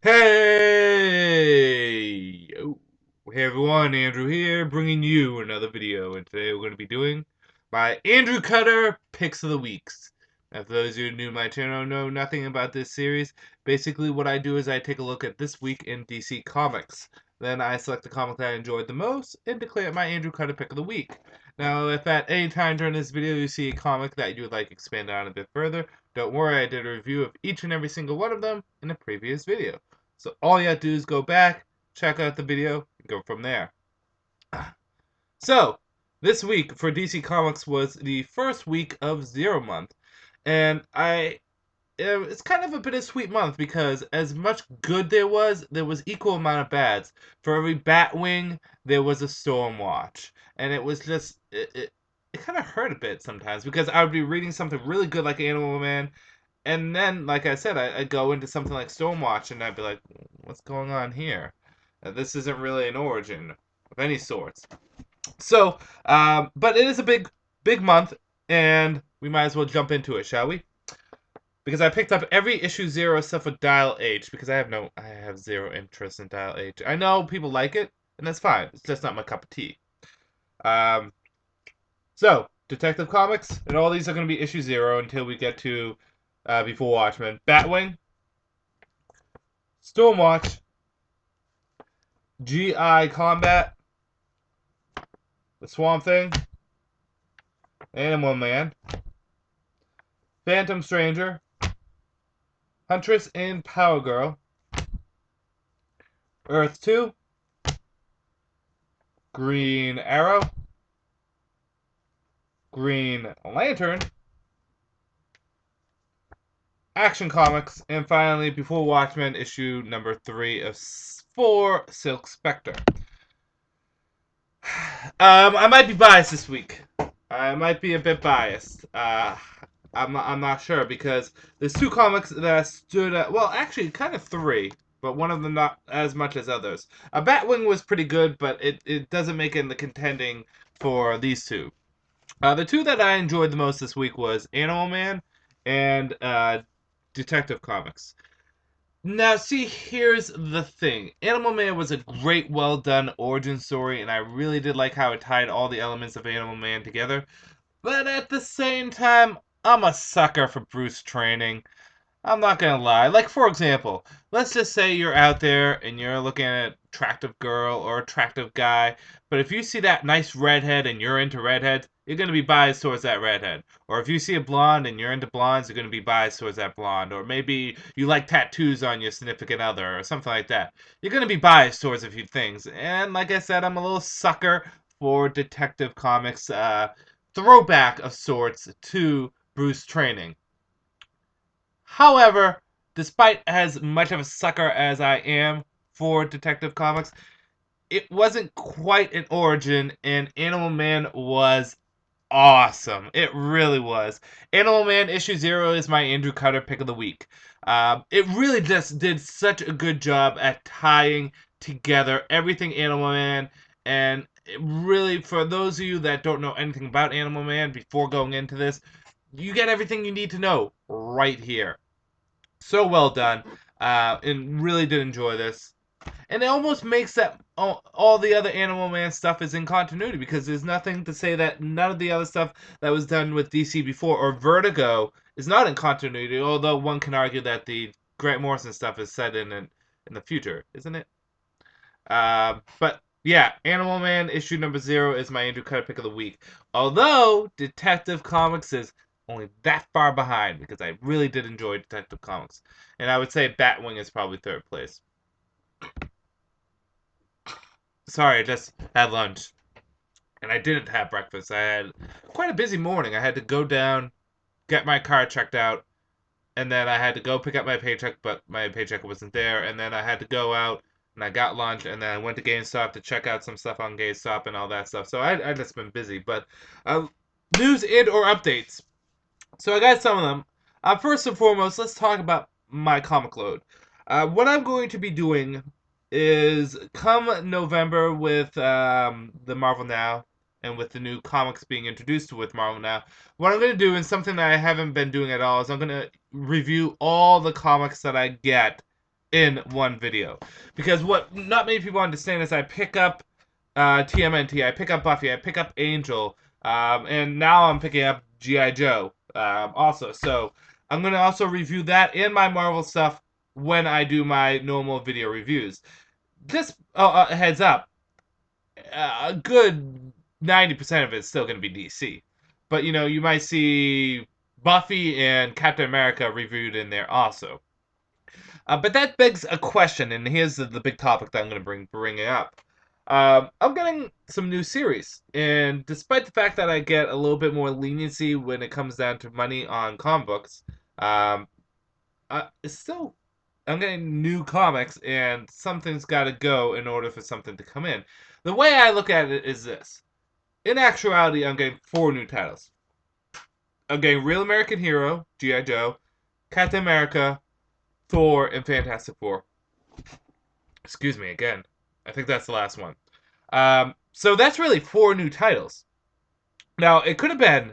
Hey! Oh, hey everyone, Andrew here, bringing you another video, and today we're going to be doing my Andrew Cutter Picks of the Weeks. Now, for those of you new to my channel know nothing about this series, basically what I do is I take a look at this week in DC Comics. Then I select the comic that I enjoyed the most and declare it my Andrew Cutter Pick of the Week. Now, if at any time during this video you see a comic that you would like expanded on a bit further, don't worry, I did a review of each and every single one of them in a previous video. So all you have to do is go back, check out the video, and go from there. So, this week for DC Comics was the first week of Zero Month. And it's kind of a bittersweet month because as much good there was equal amount of bads. For every Batwing, there was a Stormwatch. And it was just, it kind of hurt a bit sometimes because I would be reading something really good like Animal Man, and then, like I said, I go into something like Stormwatch, and I'd be like, "What's going on here? This isn't really an origin of any sorts." So, but it is a big month, and we might as well jump into it, shall we? Because I picked up every issue zero stuff with Dial H because I have zero interest in Dial H. I know people like it, and that's fine. It's just not my cup of tea. Um, so Detective Comics, and all these are going to be issue zero until we get to Before Watchmen. Batwing, Stormwatch, GI Combat, The Swamp Thing, Animal Man, Phantom Stranger, Huntress and Power Girl, Earth 2, Green Arrow, Green Lantern, Action Comics, and finally, Before Watchmen, issue number 3 of 4, Silk Spectre. I might be biased this week. I might be a bit biased. I'm not sure because there's two comics that stood out. Well, actually, kind of three, but one of them not as much as others. Batwing was pretty good, but it doesn't make it in the contending for these two. The two that I enjoyed the most this week was Animal Man and Detective Comics. Now, see, here's the thing. Animal Man was a great, well done origin story, and I really did like how it tied all the elements of Animal Man together. But at the same time, I'm a sucker for Bruce training. I'm not gonna lie. Like, for example, let's just say you're out there and you're looking at an attractive girl or attractive guy, but if you see that nice redhead and you're into redheads, you're gonna be biased towards that redhead. Or if you see a blonde and you're into blondes, you're gonna be biased towards that blonde. Or maybe you like tattoos on your significant other or something like that. You're gonna be biased towards a few things. And like I said, I'm a little sucker for Detective Comics throwback of sorts to Bruce training. However, despite as much of a sucker as I am for Detective Comics, it wasn't quite an origin, and Animal Man was awesome. It really was. Animal Man issue zero is my Andrew Cutter pick of the week. It really just did such a good job at tying together everything Animal Man, and it really, for those of you that don't know anything about Animal Man before going into this, you get everything you need to know right here. So well done, and really did enjoy this. And it almost makes that all the other Animal Man stuff is in continuity because there's nothing to say that none of the other stuff that was done with DC before or Vertigo is not in continuity. Although one can argue that the Grant Morrison stuff is set in the future, isn't it? But yeah, Animal Man issue number zero is my Andrew Cutter pick of the week. Although Detective Comics is only that far behind because I really did enjoy Detective Comics, and I would say Batwing is probably third place. Sorry, I just had lunch and I didn't have breakfast. I had quite a busy morning. I had to go down, get my car checked out, and then I had to go pick up my paycheck, but my paycheck wasn't there. And then I had to go out and I got lunch, and then I went to GameStop to check out some stuff on GameStop and all that stuff. So I just been busy. But uh, news and or updates. So I got some of them. First and foremost, let's talk about my comic load. What I'm going to be doing is come November with the Marvel Now and with the new comics being introduced with Marvel Now. What I'm going to do, and something that I haven't been doing at all, is I'm going to review all the comics that I get in one video. Because what not many people understand is I pick up TMNT, I pick up Buffy, I pick up Angel, and now I'm picking up G.I. Joe also. So I'm going to also review that and my Marvel stuff when I do my normal video reviews. Just heads up, a good 90% of it is still going to be DC. But, you know, you might see Buffy and Captain America reviewed in there also. But that begs a question, and here's the big topic that I'm going to bring up. I'm getting some new series, and despite the fact that I get a little bit more leniency when it comes down to money on comic books, it's still I'm getting new comics, and something's got to go in order for something to come in. The way I look at it is this: in actuality, I'm getting 4 new titles. I'm getting Real American Hero, G.I. Joe, Captain America, Thor, and Fantastic Four. Excuse me again. I think that's the last one. So that's really 4 new titles. Now, it could have been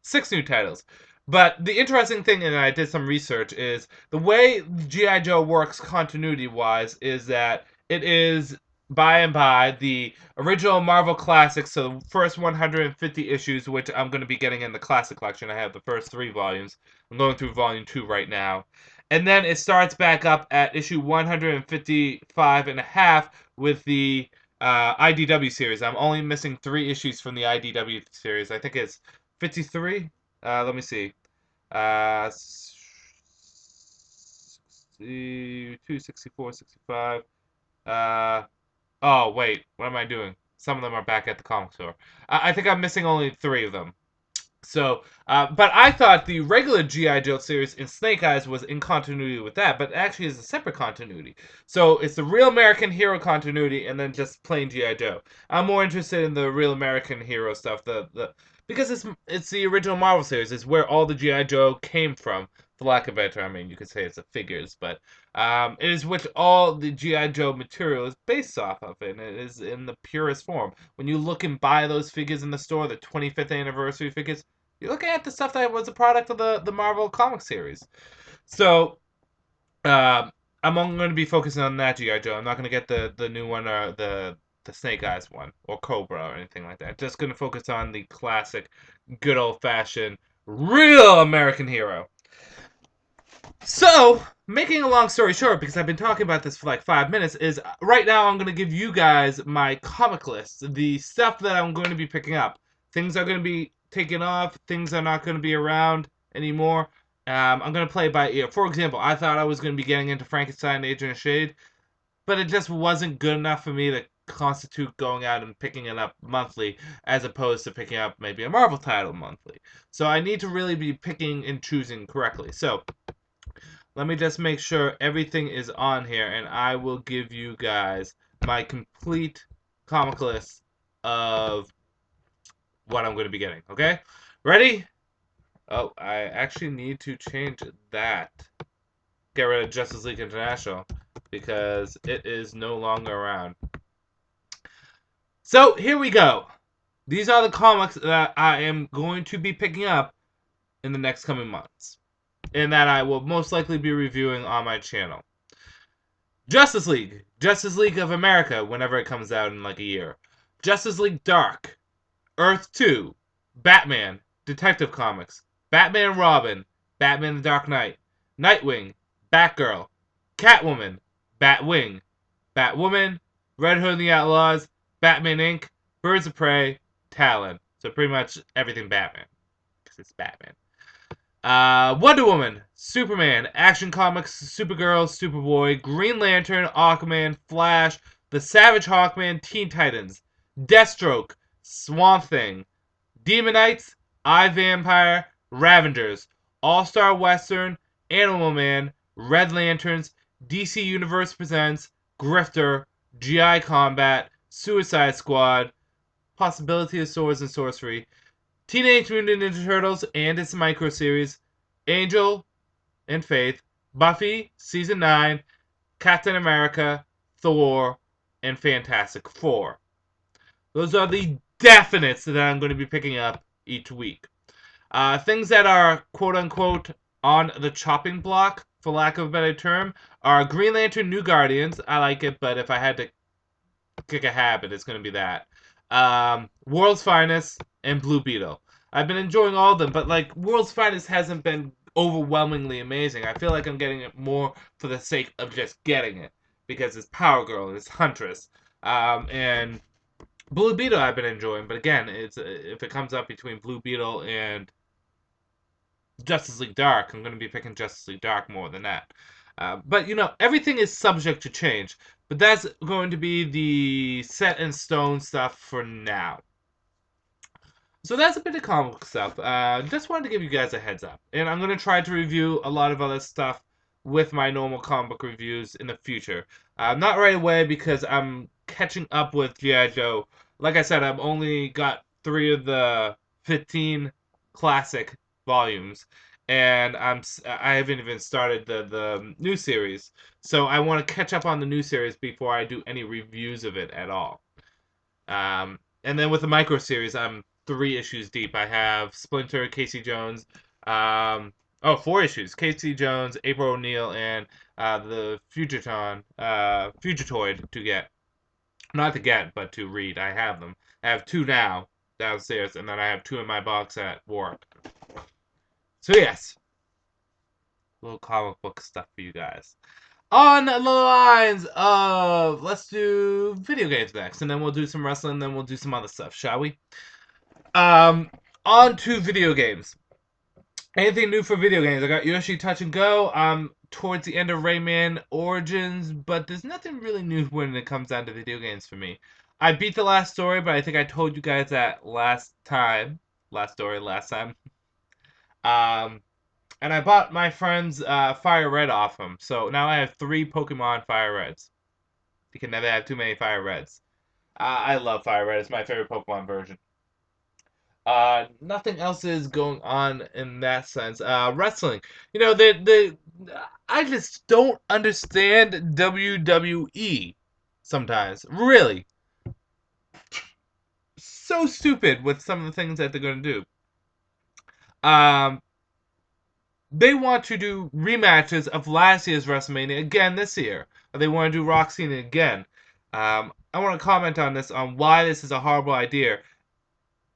6 new titles. But the interesting thing, and I did some research, is the way G.I. Joe works continuity-wise is that it is, by and by, the original Marvel Classics, so the first 150 issues, which I'm going to be getting in the Classic Collection. I have the first 3 volumes. I'm going through Volume 2 right now. And then it starts back up at issue 155 and a half with the IDW series. I'm only missing 3 issues from the IDW series. I think it's 53. Let me see. 264, 65. Oh, wait. What am I doing? Some of them are back at the comic store. I think I'm missing only 3 of them. So, but I thought the regular G.I. Joe series in Snake Eyes was in continuity with that, but actually is a separate continuity. So it's the Real American Hero continuity and then just plain G.I. Joe. I'm more interested in the Real American Hero stuff, because it's the original Marvel series. It's where all the G.I. Joe came from, for lack of a better term. I mean, you could say it's the figures, but it is which all the G.I. Joe material is based off of, and it is in the purest form. When you look and buy those figures in the store, the 25th anniversary figures, you're looking at the stuff that was a product of the Marvel comic series. So, I'm only going to be focusing on that G.I. Joe. I'm not going to get the new one or the Snake Eyes one or Cobra or anything like that. Just going to focus on the classic, good old-fashioned, real American hero. So, making a long story short, because I've been talking about this for like 5 minutes, is right now I'm going to give you guys my comic list, the stuff that I'm going to be picking up. Things are going to be taken off, things are not going to be around anymore. I'm going to play it by ear. For example, I thought I was going to be getting into Frankenstein, Agent of Shade, but it just wasn't good enough for me to constitute going out and picking it up monthly, as opposed to picking up maybe a Marvel title monthly. So I need to really be picking and choosing correctly. So, let me just make sure everything is on here, and I will give you guys my complete comic list of what I'm going to be getting, okay? Ready? Oh, I actually need to change that. Get rid of Justice League International, because it is no longer around. So, here we go. These are the comics that I am going to be picking up in the next coming months, and that I will most likely be reviewing on my channel. Justice League of America, whenever it comes out in like a year. Justice League Dark, Earth 2, Batman, Detective Comics, Batman Robin, Batman the Dark Knight, Nightwing, Batgirl, Catwoman, Batwing, Batwoman, Red Hood and the Outlaws, Batman Inc., Birds of Prey, Talon. So pretty much everything Batman, because it's Batman. Wonder Woman, Superman, Action Comics, Supergirl, Superboy, Green Lantern, Aquaman, Flash, The Savage Hawkman, Teen Titans, Deathstroke, Swamp Thing, Demon Knights, iVampire, Ravengers, All-Star Western, Animal Man, Red Lanterns, DC Universe Presents, Grifter, G.I. Combat, Suicide Squad, Possibility of Swords and Sorcery, Teenage Mutant Ninja Turtles and its micro series, Angel and Faith, Buffy Season 9, Captain America, Thor, and Fantastic Four. Those are the definites that I'm going to be picking up each week. Things that are quote-unquote on the chopping block for lack of a better term, are Green Lantern, New Guardians. I like it, but if I had to kick a habit, it's going to be that. World's Finest and Blue Beetle. I've been enjoying all of them, but like World's Finest hasn't been overwhelmingly amazing. I feel like I'm getting it more for the sake of just getting it because it's Power Girl and it's Huntress. And Blue Beetle I've been enjoying, but again, it's if it comes up between Blue Beetle and Justice League Dark, I'm going to be picking Justice League Dark more than that. But, everything is subject to change. But that's going to be the set in stone stuff for now. So that's a bit of comic book stuff. Just wanted to give you guys a heads up. And I'm going to try to review a lot of other stuff with my normal comic book reviews in the future. Not right away because I'm catching up with G.I. Joe. Like I said, I've only got 3 of the 15 classic volumes, and I haven't even started the new series. So I want to catch up on the new series before I do any reviews of it at all. And then with the micro series, I'm 3 issues deep. I have Splinter, Casey Jones, 4 issues. Casey Jones, April O'Neil, and the Fugitoid to get. Not to get, but to read. I have them. I have 2 now downstairs, and then I have 2 in my box at work. So yes, little comic book stuff for you guys. On the lines of, let's do video games next, and then we'll do some wrestling, and then we'll do some other stuff, shall we? On to video games. Anything new for video games? I got Yoshi Touch and Go. I'm towards the end of Rayman Origins, but there's nothing really new when it comes down to video games for me. I beat the last story, but I think I told you guys that last time. Last time. And I bought my friend's Fire Red off him. So now I have 3 Pokemon Fire Reds. You can never have too many Fire Reds. I love Fire Red. It's my favorite Pokemon version. Nothing else is going on in that sense. Wrestling. I just don't understand WWE sometimes. Really. So stupid with some of the things that they're going to do. They want to do rematches of last year's WrestleMania again this year. They want to do Rock Cena again. I want to comment on this, on why this is a horrible idea.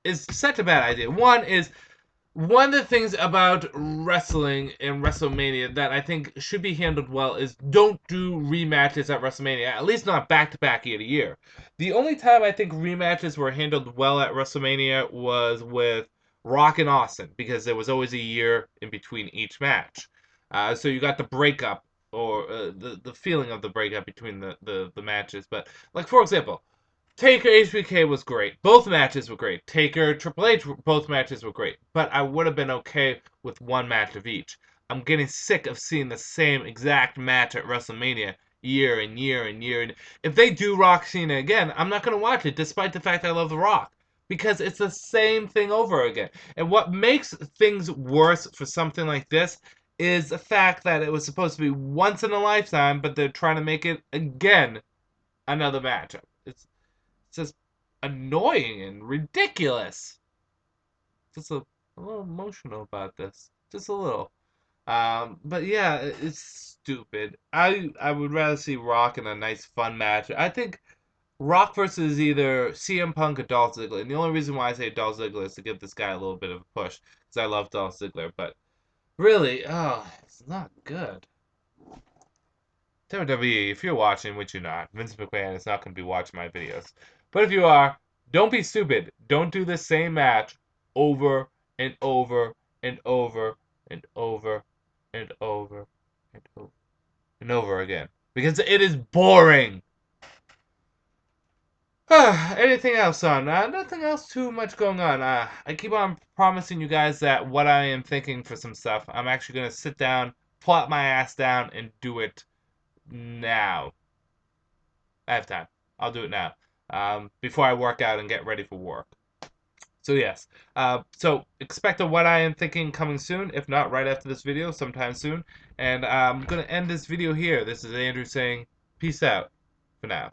It's such a bad idea. One of the things about wrestling and WrestleMania that I think should be handled well is don't do rematches at WrestleMania, at least not back-to-back year to year. The only time I think rematches were handled well at WrestleMania was with Rock and Austin, because there was always a year in between each match. So you got the breakup, or the feeling of the breakup between the matches. But, like, for example, Taker HBK was great. Both matches were great. Taker Triple H, both matches were great. But I would have been okay with 1 match of each. I'm getting sick of seeing the same exact match at WrestleMania year and year and year. And if they do Rock Cena again, I'm not going to watch it, despite the fact I love The Rock. Because it's the same thing over again. And what makes things worse for something like this is the fact that it was supposed to be once in a lifetime, but they're trying to make it again another matchup. It's just annoying and ridiculous. Just a little emotional about this. Just a little. But yeah, it's stupid. I would rather see Rock in a nice fun match. I think Rock versus either CM Punk or Dolph Ziggler. And the only reason why I say Dolph Ziggler is to give this guy a little bit of a push. Because I love Dolph Ziggler. But really, it's not good. WWE, if you're watching, which you're not, Vince McMahon is not going to be watching my videos. But if you are, don't be stupid. Don't do the same match over and over and over and over and over and over and over again. Because it is boring. Anything else on? Nothing else too much going on. I keep on promising you guys that what I am thinking for some stuff, I'm actually going to sit down, plot my ass down, and do it now. I have time. I'll do it now. Before I work out and get ready for work. So yes. So expect a what I am thinking coming soon. If not, right after this video, sometime soon. And I'm going to end this video here. This is Andrew saying peace out for now.